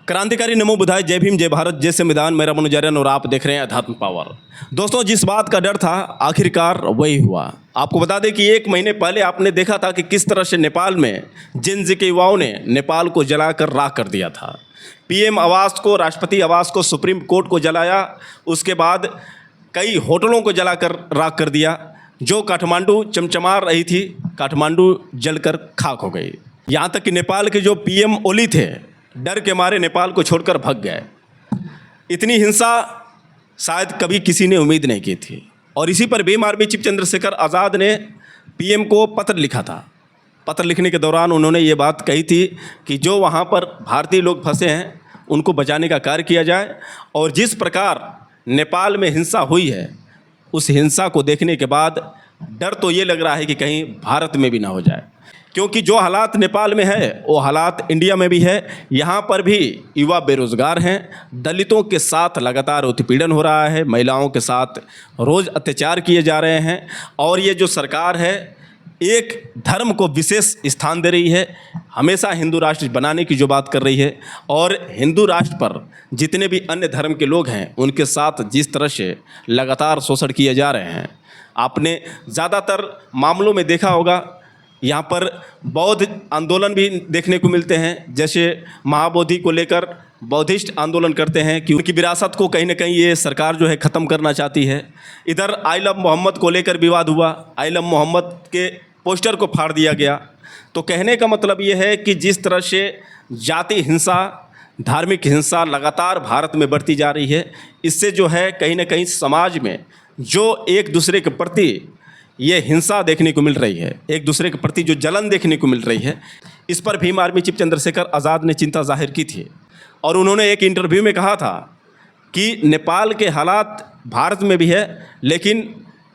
क्रांतिकारी नमो बुधाय, जय भीम, जय भारत, जय संविधान। मेरा मनोजरन और आप देख रहे हैं अध्यात्म पावर। दोस्तों, जिस बात का डर था आखिरकार वही हुआ। आपको बता दें कि 1 महीने पहले आपने देखा था कि किस तरह से नेपाल में जेन जी के युवाओं ने नेपाल को जलाकर राख कर दिया था। पीएम आवास को, राष्ट्रपति आवास को, सुप्रीम कोर्ट को जलाया। उसके बाद कई होटलों को जलाकर राख कर दिया। जो काठमांडू चमचमा रही थी, काठमांडू जलकर खाक हो गई। यहाँ तक कि नेपाल के जो पीएम ओली थे, डर के मारे नेपाल को छोड़कर भाग गए। इतनी हिंसा शायद कभी किसी ने उम्मीद नहीं की थी। और इसी पर भीम आर्मी चीफ चंद्रशेखर आज़ाद ने पीएम को पत्र लिखा था। पत्र लिखने के दौरान उन्होंने ये बात कही थी कि जो वहाँ पर भारतीय लोग फंसे हैं उनको बचाने का कार्य किया जाए। और जिस प्रकार नेपाल में हिंसा हुई है, उस हिंसा को देखने के बाद डर तो ये लग रहा है कि कहीं भारत में भी ना हो जाए, क्योंकि जो हालात नेपाल में है वो हालात इंडिया में भी है। यहाँ पर भी युवा बेरोजगार हैं, दलितों के साथ लगातार उत्पीड़न हो रहा है, महिलाओं के साथ रोज़ अत्याचार किए जा रहे हैं। और ये जो सरकार है एक धर्म को विशेष स्थान दे रही है, हमेशा हिंदू राष्ट्र बनाने की जो बात कर रही है। और हिंदू राष्ट्र पर जितने भी अन्य धर्म के लोग हैं उनके साथ जिस तरह से लगातार शोषण किए जा रहे हैं, आपने ज़्यादातर मामलों में देखा होगा। यहाँ पर बौद्ध आंदोलन भी देखने को मिलते हैं, जैसे महाबोधि को लेकर बौद्धिस्ट आंदोलन करते हैं कि उनकी विरासत को कहीं ना कहीं ये सरकार जो है ख़त्म करना चाहती है। इधर आई लव मोहम्मद को लेकर विवाद हुआ, आई लव मोहम्मद के पोस्टर को फाड़ दिया गया। तो कहने का मतलब ये है कि जिस तरह से जाति हिंसा, धार्मिक हिंसा लगातार भारत में बढ़ती जा रही है, इससे जो है कहीं ना कहीं समाज में जो एक दूसरे के प्रति ये हिंसा देखने को मिल रही है, एक दूसरे के प्रति जो जलन देखने को मिल रही है, इस पर भीम आर्मी चीफ चंद्रशेखर आज़ाद ने चिंता जाहिर की थी। और उन्होंने एक इंटरव्यू में कहा था कि नेपाल के हालात भारत में भी है, लेकिन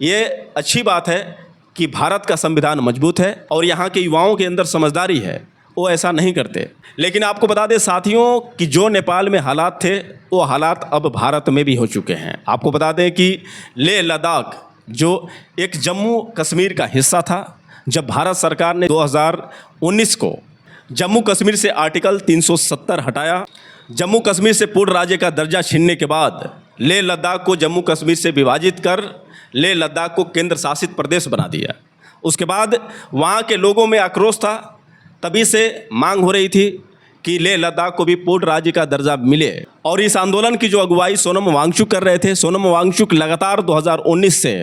ये अच्छी बात है कि भारत का संविधान मजबूत है और यहाँ के युवाओं के अंदर समझदारी है, वो ऐसा नहीं करते। लेकिन आपको बता दें साथियों कि जो नेपाल में हालात थे वो हालात अब भारत में भी हो चुके हैं। आपको बता दें कि लेह लद्दाख जो एक जम्मू कश्मीर का हिस्सा था, जब भारत सरकार ने 2019 को जम्मू कश्मीर से आर्टिकल 370 हटाया, जम्मू कश्मीर से पूर्ण राज्य का दर्जा छीनने के बाद लेह लद्दाख को जम्मू कश्मीर से विभाजित कर लेह लद्दाख को केंद्र शासित प्रदेश बना दिया। उसके बाद वहाँ के लोगों में आक्रोश था, तभी से मांग हो रही थी कि लेह लद्दाख को भी पूर्ण राज्य का दर्जा मिले। और इस आंदोलन की जो अगुवाई सोनम वांगचुक कर रहे थे। सोनम वांगचुक लगातार 2019 से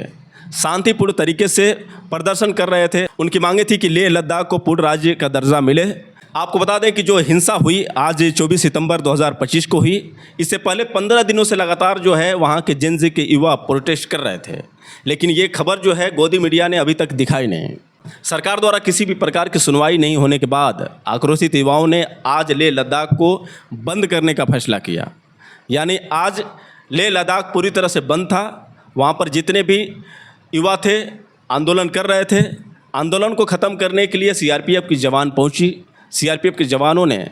शांतिपूर्ण तरीके से प्रदर्शन कर रहे थे। उनकी मांगे थी कि लेह लद्दाख को पूर्ण राज्य का दर्जा मिले। आपको बता दें कि जो हिंसा हुई आज 24 सितंबर 2025 को हुई, इससे पहले 15 दिनों से लगातार जो है वहाँ के जेन जी के युवा प्रोटेस्ट कर रहे थे। लेकिन ये खबर जो है गोदी मीडिया ने अभी तक दिखाई नहीं। सरकार द्वारा किसी भी प्रकार की सुनवाई नहीं होने के बाद आक्रोशित युवाओं ने आज लेह लद्दाख को बंद करने का फैसला किया। यानी आज लेह लद्दाख पूरी तरह से बंद था। वहाँ पर जितने भी युवा थे आंदोलन कर रहे थे। आंदोलन को ख़त्म करने के लिए सीआरपीएफ की जवान पहुँची। सीआरपीएफ के जवानों ने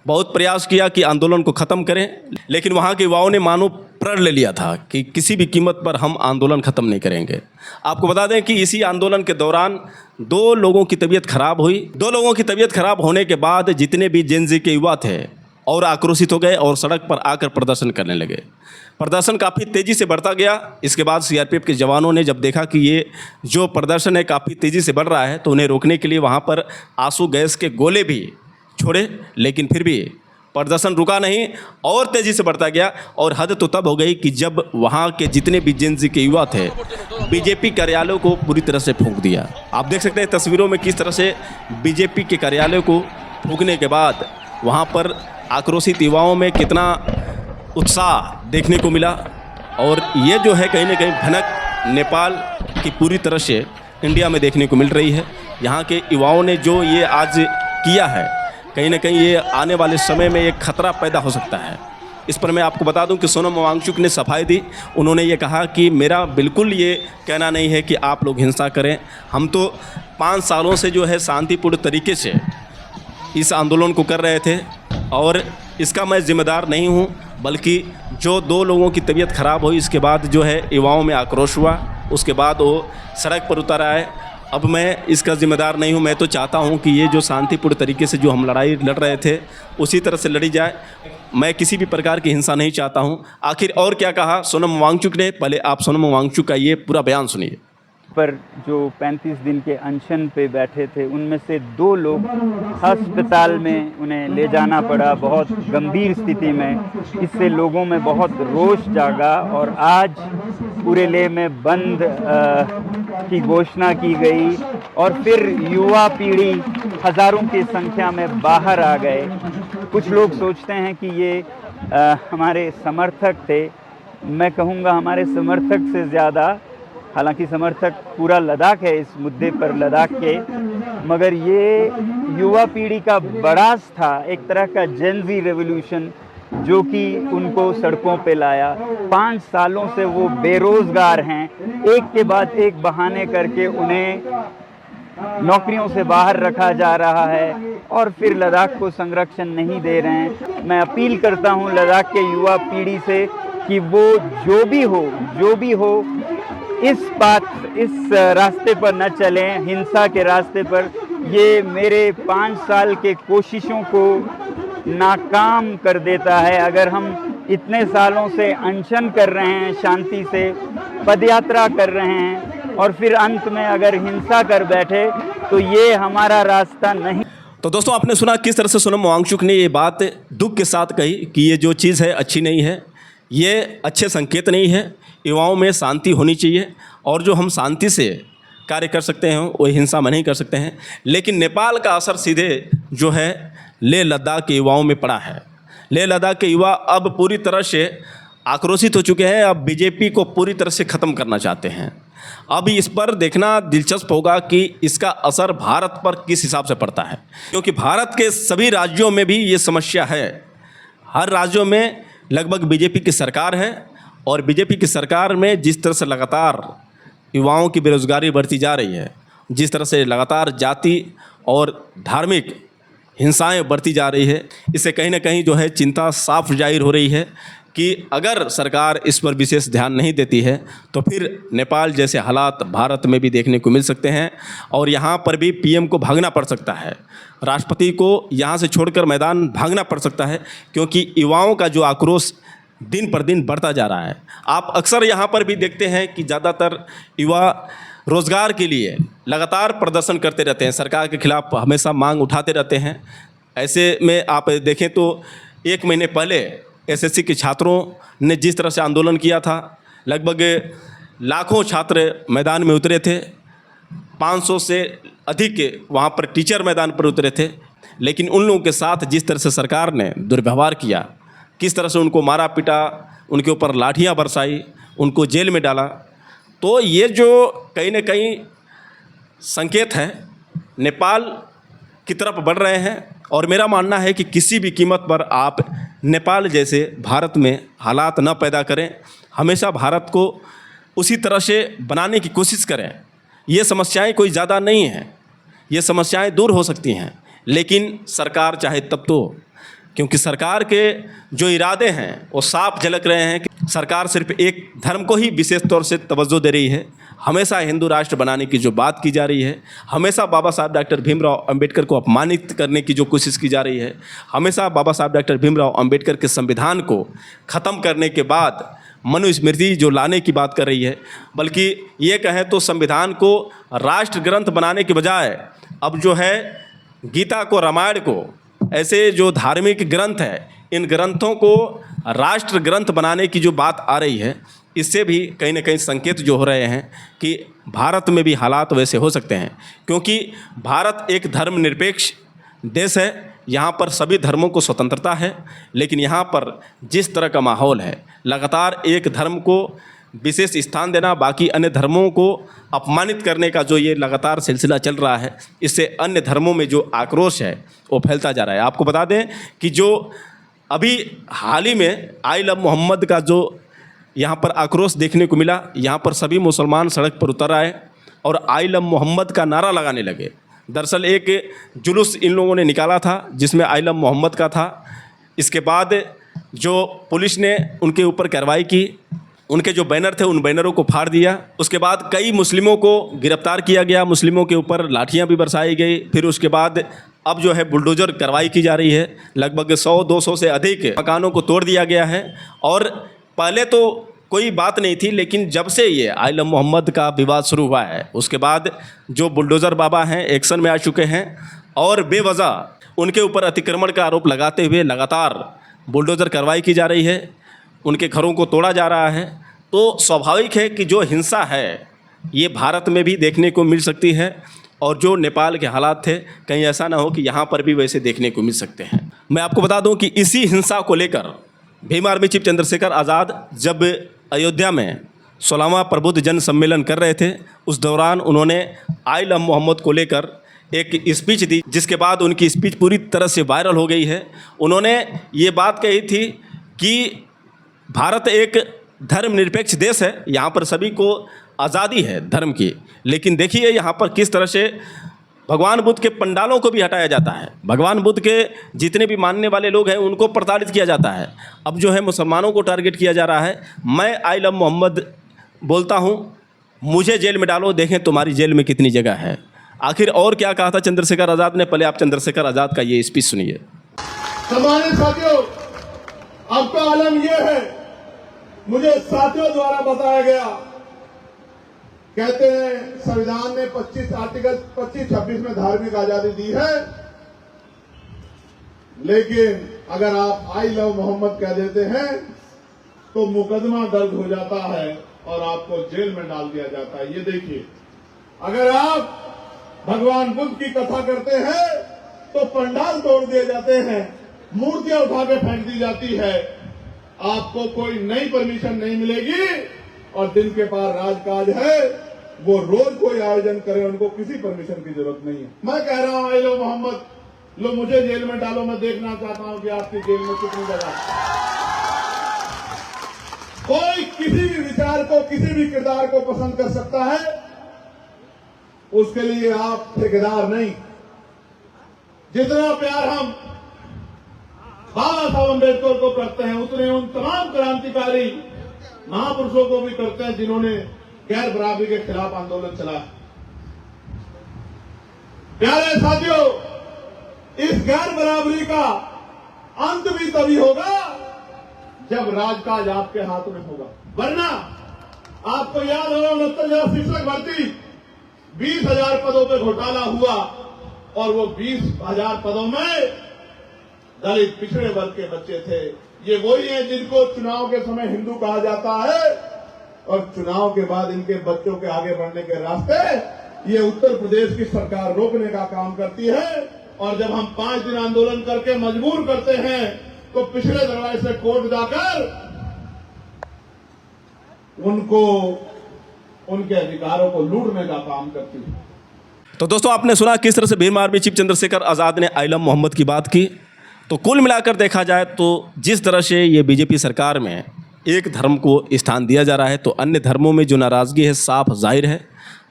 बहुत प्रयास किया कि आंदोलन को ख़त्म करें, लेकिन वहाँ के युवाओं ने मानो प्रण ले लिया था कि किसी भी कीमत पर हम आंदोलन ख़त्म नहीं करेंगे। आपको बता दें कि इसी आंदोलन के दौरान 2 लोगों की तबीयत खराब हुई। 2 लोगों की तबीयत खराब होने के बाद जितने भी जेन जी के युवा थे और आक्रोशित हो गए और सड़क पर आकर प्रदर्शन करने लगे। प्रदर्शन काफ़ी तेज़ी से बढ़ता गया। इसके बाद सीआरपीएफ के जवानों ने जब देखा कि ये जो प्रदर्शन है काफ़ी तेज़ी से बढ़ रहा है, तो उन्हें रोकने के लिए वहाँ पर आंसू गैस के गोले भी छोड़े, लेकिन फिर भी प्रदर्शन रुका नहीं और तेज़ी से बढ़ता गया। और हद तो तब हो गई कि जब वहाँ के जितने भी जेन जी के युवा थे बीजेपी कार्यालयों को पूरी तरह से फूंक दिया। आप देख सकते हैं तस्वीरों में किस तरह से बीजेपी के कार्यालय को फूंकने के बाद वहाँ पर आक्रोशित युवाओं में कितना उत्साह देखने को मिला। और ये जो है कहीं ना कहीं भनक नेपाल की पूरी तरह से इंडिया में देखने को मिल रही है। यहाँ के युवाओं ने जो ये आज किया है, कहीं ना कहीं ये आने वाले समय में एक खतरा पैदा हो सकता है। इस पर मैं आपको बता दूं कि सोनम वांगचुक ने सफाई दी। उन्होंने ये कहा कि मेरा बिल्कुल ये कहना नहीं है कि आप लोग हिंसा करें। हम तो 5 सालों से जो है शांतिपूर्ण तरीके से इस आंदोलन को कर रहे थे और इसका मैं जिम्मेदार नहीं हूँ, बल्कि जो 2 लोगों की तबीयत खराब हुई इसके बाद जो है युवाओं में आक्रोश हुआ। उसके बाद वो सड़क पर उतर आए अब मैं इसका जिम्मेदार नहीं हूं। मैं तो चाहता हूं कि ये जो शांतिपूर्ण तरीके से जो हम लड़ाई लड़ रहे थे उसी तरह से लड़ी जाए। मैं किसी भी प्रकार की हिंसा नहीं चाहता हूं। आखिर और क्या कहा सोनम वांगचुक ने, पहले आप सोनम वांगचुक का ये पूरा बयान सुनिए। पर जो 35 दिन के अनशन पे बैठे थे उनमें से 2 लोग अस्पताल में उन्हें ले जाना पड़ा बहुत गंभीर स्थिति में। इससे लोगों में बहुत रोष जागा और आज पूरे लेह में बंद की घोषणा की गई और फिर युवा पीढ़ी हज़ारों की संख्या में बाहर आ गए। कुछ लोग सोचते हैं कि ये हमारे समर्थक थे। मैं कहूँगा हमारे समर्थक से ज़्यादा, हालांकि समर्थक पूरा लद्दाख है इस मुद्दे पर लद्दाख के, मगर ये युवा पीढ़ी का बड़ास था, एक तरह का जेन ज़ी रेवोल्यूशन जो कि उनको सड़कों पे लाया। 5 सालों से वो बेरोज़गार हैं, एक के बाद एक बहाने करके उन्हें नौकरियों से बाहर रखा जा रहा है और फिर लद्दाख को संरक्षण नहीं दे रहे हैं। मैं अपील करता हूँ लद्दाख के युवा पीढ़ी से कि वो जो भी हो इस रास्ते पर न चलें, हिंसा के रास्ते पर। ये मेरे 5 साल के कोशिशों को नाकाम कर देता है। अगर हम इतने सालों से अनशन कर रहे हैं, शांति से पदयात्रा कर रहे हैं और फिर अंत में अगर हिंसा कर बैठे तो ये हमारा रास्ता नहीं। तो दोस्तों आपने सुना किस तरह से सोनम वांगचुक ने ये बात दुख के साथ कही कि ये जो चीज़ है अच्छी नहीं है, ये अच्छे संकेत नहीं है। युवाओं में शांति होनी चाहिए और जो हम शांति से कार्य कर सकते हैं वो हिंसा में नहीं कर सकते हैं। लेकिन नेपाल का असर सीधे जो है लेह लद्दाख के युवाओं में पड़ा है। लेह लद्दाख के युवा अब पूरी तरह से आक्रोशित हो चुके हैं। अब बीजेपी को पूरी तरह से ख़त्म करना चाहते हैं। अब इस पर देखना दिलचस्प होगा कि इसका असर भारत पर किस हिसाब से पड़ता है, क्योंकि भारत के सभी राज्यों में भी ये समस्या है। हर राज्यों में लगभग बीजेपी की सरकार है और बीजेपी की सरकार में जिस तरह से लगातार युवाओं की बेरोजगारी बढ़ती जा रही है, जिस तरह से लगातार जाति और धार्मिक हिंसाएं बढ़ती जा रही है, इससे कहीं ना कहीं जो है चिंता साफ जाहिर हो रही है कि अगर सरकार इस पर विशेष ध्यान नहीं देती है तो फिर नेपाल जैसे हालात भारत में भी देखने को मिल सकते हैं और यहाँ पर भी पीएम को भागना पड़ सकता है। राष्ट्रपति को यहाँ से छोड़कर मैदान भागना पड़ सकता है, क्योंकि युवाओं का जो आक्रोश दिन पर दिन बढ़ता जा रहा है। आप अक्सर यहाँ पर भी देखते हैं कि ज़्यादातर युवा रोज़गार के लिए लगातार प्रदर्शन करते रहते हैं, सरकार के खिलाफ हमेशा मांग उठाते रहते हैं। ऐसे में आप देखें तो 1 महीने पहले एसएससी के छात्रों ने जिस तरह से आंदोलन किया था, लगभग लाखों छात्र मैदान में उतरे थे, 500 से अधिक वहाँ पर टीचर मैदान पर उतरे थे। लेकिन उन लोगों के साथ जिस तरह से सरकार ने दुर्व्यवहार किया, किस तरह से उनको मारा पीटा, उनके ऊपर लाठियाँ बरसाई, उनको जेल में डाला, तो ये जो कहीं न कहीं संकेत है नेपाल की तरफ बढ़ रहे हैं। और मेरा मानना है कि किसी भी कीमत पर आप नेपाल जैसे भारत में हालात न पैदा करें। हमेशा भारत को उसी तरह से बनाने की कोशिश करें। ये समस्याएं कोई ज़्यादा नहीं हैं, ये समस्याएं दूर हो सकती हैं, लेकिन सरकार चाहे तब तो, क्योंकि सरकार के जो इरादे हैं वो साफ झलक रहे हैं कि सरकार सिर्फ एक धर्म को ही विशेष तौर से तवज्जो दे रही है। हमेशा हिंदू राष्ट्र बनाने की जो बात की जा रही है, हमेशा बाबा साहब डॉक्टर भीमराव अंबेडकर को अपमानित करने की जो कोशिश की जा रही है, हमेशा बाबा साहब डॉक्टर भीमराव अंबेडकर के संविधान को ख़त्म करने के बाद मनुस्मृति जो लाने की बात कर रही है, बल्कि ये कहें तो संविधान को राष्ट्र ग्रंथ बनाने के बजाय अब जो है गीता को, रामायण को, ऐसे जो धार्मिक ग्रंथ हैं, इन ग्रंथों को राष्ट्र ग्रंथ बनाने की जो बात आ रही है, इससे भी कहीं ना कहीं संकेत जो हो रहे हैं कि भारत में भी हालात वैसे हो सकते हैं। क्योंकि भारत एक धर्मनिरपेक्ष देश है, यहाँ पर सभी धर्मों को स्वतंत्रता है, लेकिन यहाँ पर जिस तरह का माहौल है, लगातार एक धर्म को विशेष स्थान देना, बाकी अन्य धर्मों को अपमानित करने का जो ये लगातार सिलसिला चल रहा है, इससे अन्य धर्मों में जो आक्रोश है वो फैलता जा रहा है। आपको बता दें कि जो अभी हाल ही में आई लव मोहम्मद का जो यहाँ पर आक्रोश देखने को मिला, यहाँ पर सभी मुसलमान सड़क पर उतर आए और आई लव मोहम्मद का नारा लगाने लगे। दरअसल एक जुलूस इन लोगों ने निकाला था जिसमें आई लव मोहम्मद का था। इसके बाद जो पुलिस ने उनके ऊपर कार्रवाई की, उनके जो बैनर थे उन बैनरों को फाड़ दिया। उसके बाद कई मुस्लिमों को गिरफ्तार किया गया, मुस्लिमों के ऊपर लाठियां भी बरसाई गई। फिर उसके बाद अब जो है बुलडोज़र कार्रवाई की जा रही है, लगभग 100-200 से अधिक मकानों को तोड़ दिया गया है। और पहले तो कोई बात नहीं थी, लेकिन जब से ये आइलम मोहम्मद का विवाद शुरू हुआ है उसके बाद जो बुलडोज़र बाबा हैं एक्शन में आ चुके हैं और बेवजह उनके ऊपर अतिक्रमण का आरोप लगाते हुए लगातार बुलडोज़र कार्रवाई की जा रही है, उनके घरों को तोड़ा जा रहा है। तो स्वाभाविक है कि जो हिंसा है ये भारत में भी देखने को मिल सकती है, और जो नेपाल के हालात थे कहीं ऐसा ना हो कि यहाँ पर भी वैसे देखने को मिल सकते हैं। मैं आपको बता दूं कि इसी हिंसा को लेकर भीम आर्मी चीफ चंद्रशेखर आज़ाद जब अयोध्या में 16वां प्रबुद्ध जन सम्मेलन कर रहे थे, उस दौरान उन्होंने आइलम मोहम्मद को लेकर एक स्पीच दी, जिसके बाद उनकी स्पीच पूरी तरह से वायरल हो गई है। उन्होंने ये बात कही थी कि भारत एक धर्मनिरपेक्ष देश है, यहाँ पर सभी को आज़ादी है धर्म की, लेकिन देखिए यहाँ पर किस तरह से भगवान बुद्ध के पंडालों को भी हटाया जाता है, भगवान बुद्ध के जितने भी मानने वाले लोग हैं उनको प्रताड़ित किया जाता है। अब जो है मुसलमानों को टारगेट किया जा रहा है। मैं आइलम मोहम्मद बोलता हूँ, मुझे जेल में डालो, देखें तुम्हारी जेल में कितनी जगह है। आखिर और क्या कहा था चंद्रशेखर आज़ाद ने, पहले आप चंद्रशेखर आज़ाद का ये स्पीच सुनिए। सम्मानित साथियों, आपका आलम यह है, मुझे साथियों द्वारा बताया गया, कहते हैं संविधान ने 25 आर्टिकल 25-26 में धार्मिक आजादी दी है, लेकिन अगर आप आई लव मोहम्मद कह देते हैं तो मुकदमा दर्ज हो जाता है और आपको जेल में डाल दिया जाता है। ये देखिए, अगर आप भगवान बुद्ध की कथा करते हैं तो पंडाल तोड़ दिए जाते हैं, मूर्तियां उठा के फेंक दी जाती है, आपको कोई नई परमिशन नहीं मिलेगी। और जिनके पास राजकाज है वो रोज कोई आयोजन करे, उनको किसी परमिशन की जरूरत नहीं है। मैं कह रहा हूं, लो मोहम्मद, लो मुझे जेल में डालो, मैं देखना चाहता हूं कि आपकी जेल में कितनी जगह। कोई किसी भी विचार को, किसी भी किरदार को पसंद कर सकता है, उसके लिए आप ठेकेदार नहीं। जितना प्यार हम बाबा साहब अम्बेडकर को करते हैं, उतने उन तमाम क्रांतिकारी महापुरुषों को भी करते हैं जिन्होंने गैर बराबरी के खिलाफ आंदोलन चलाया। प्यारे साथियों, इस गैर बराबरी का अंत भी तभी होगा जब राजकाज आपके हाथ में होगा। वरना आपको याद होगा 69,000 शिक्षक भर्ती, 20,000 पदों पे घोटाला हुआ, और वो 20,000 पदों में दलित पिछड़े वर्ग के बच्चे थे। ये वही हैं जिनको चुनाव के समय हिंदू कहा जाता है, और चुनाव के बाद इनके बच्चों के आगे बढ़ने के रास्ते ये उत्तर प्रदेश की सरकार रोकने का काम करती है। और जब हम 5 दिन आंदोलन करके मजबूर करते हैं तो पिछले दरवाजे से कोर्ट जाकर उनको, उनके अधिकारों को लूटने का काम करती है। तो दोस्तों, आपने सुना किस तरह से भीम आर्मी चीफ चंद्रशेखर आज़ाद ने आइलम मोहम्मद की बात की। तो कुल मिलाकर देखा जाए तो जिस तरह से ये बीजेपी सरकार में एक धर्म को स्थान दिया जा रहा है, तो अन्य धर्मों में जो नाराज़गी है साफ जाहिर है,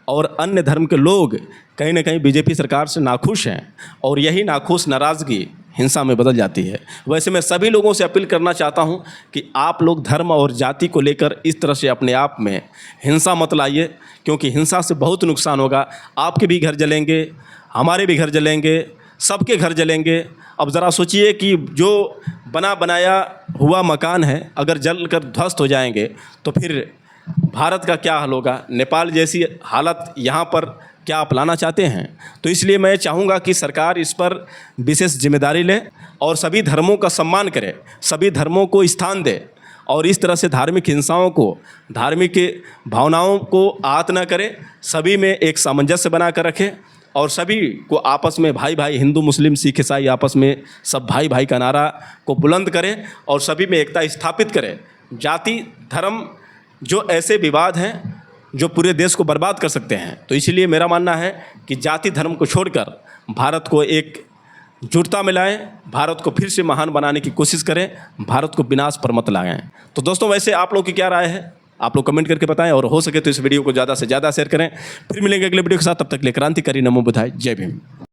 और अन्य धर्म के लोग कहीं ना कहीं बीजेपी सरकार से नाखुश हैं, और यही नाखुश नाराज़गी हिंसा में बदल जाती है। वैसे मैं सभी लोगों से अपील करना चाहता हूं कि आप लोग धर्म और जाति को लेकर इस तरह से अपने आप में हिंसा मत लाइए, क्योंकि हिंसा से बहुत नुकसान होगा। आपके भी घर जलेंगे, हमारे भी घर जलेंगे, सबके घर जलेंगे। अब ज़रा सोचिए कि जो बना बनाया हुआ मकान है अगर जल कर ध्वस्त हो जाएंगे तो फिर भारत का क्या हाल होगा। नेपाल जैसी हालत यहाँ पर क्या आप लाना चाहते हैं? तो इसलिए मैं चाहूँगा कि सरकार इस पर विशेष जिम्मेदारी ले और सभी धर्मों का सम्मान करे, सभी धर्मों को स्थान दे, और इस तरह से धार्मिक हिंसाओं को, धार्मिक भावनाओं को आहत न करे, सभी में एक सामंजस्य बना कर रखे, और सभी को आपस में भाई भाई, हिंदू मुस्लिम सिख ईसाई आपस में सब भाई भाई का नारा को बुलंद करें और सभी में एकता स्थापित करें। जाति धर्म जो ऐसे विवाद हैं जो पूरे देश को बर्बाद कर सकते हैं, तो इसलिए मेरा मानना है कि जाति धर्म को छोड़कर भारत को एक जुटता में लाएं, भारत को फिर से महान बनाने की कोशिश करें, भारत को विनाश पर मत लाएं। तो दोस्तों, वैसे आप लोगों की क्या राय है? आप लोग कमेंट करके बताएं, और हो सके तो इस वीडियो को ज़्यादा से ज़्यादा शेयर करें। फिर मिलेंगे अगले वीडियो के साथ, तब तक के लिए क्रांतिकारी नमो बुधाय, जय भीम।